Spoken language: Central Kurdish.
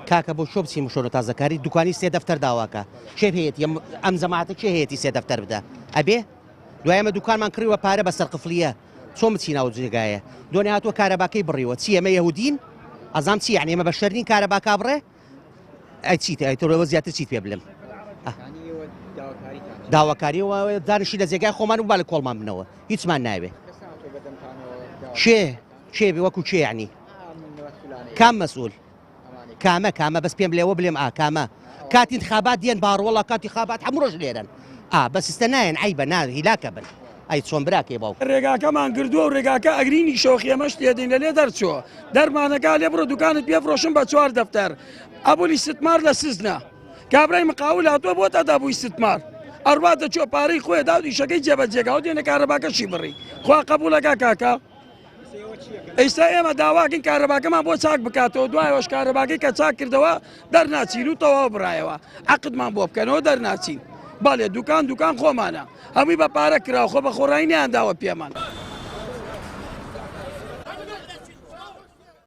کاکە بۆ شۆ بچین شۆرە تازەکاری دوکانی سێ دەفتەر داواکە شێ هەیەی ئەم زەماتە چێ هەیەی سێ دەفتەر بدە ئەبێ دوایمە دوکانمان کڕیوە پارە بە سەرقفلیە چۆن بچین ئەو جێگایە دۆنی هاتووە کارەباکەی بڕیوە چی ئەمە یەهودین ئەزام چی یعنی ئێمە بە شەرین کارەباکا بڕێ ئەی چیت ئەیتۆرەوە زیاتر چیت پێ بڵێم داواکاریەوە دانیشی لە جێگای خۆمان و با لە کۆڵمان بنەوە هیچمان ناوێ شێ وەکو چێ یعنی کام مەسئول کامە بەس پێم لێوە بڵێم کامە کاتی انتخابات دێن باڕۆڵە کاتی خابات هەموو ڕۆژ لێرن بەس ئێستا نایەن عیبە هیلاکە بن ئەی چۆن براکێ باو ڕێگاکەمان کردووە و ڕێگاکە ئەگرینی شۆخی ئەمەش لێدەین لە لێ دەرچووە دەرمانەکە لێ بڕۆ دوکانت پێفرۆشن بە 4 دەفتەر ئەبوولی ستمار لە سزنە کابرای مقاول هاتووە بۆ تەدابووی ستمار ئەڕواتە چۆ پارەی خۆی دا و ئیشەکەی جێبەجێگاوە دێنە کارەباکەشی بڕی خوا قبوولەکە کاکە ئێستا ئێمە داواکەین کارەباکەمان بۆ چاک بکاتەوە دوایەوەش کارەباکەی کە چاک کردەوە دەرناچین و تەواو بڕایەوە عەقدمان بۆ بکەنەوە دەرناچین باڵێ دوکان خۆمانە هەمووی بە پارە کراوە خۆ بە خۆڕایی نیانداوە پێمان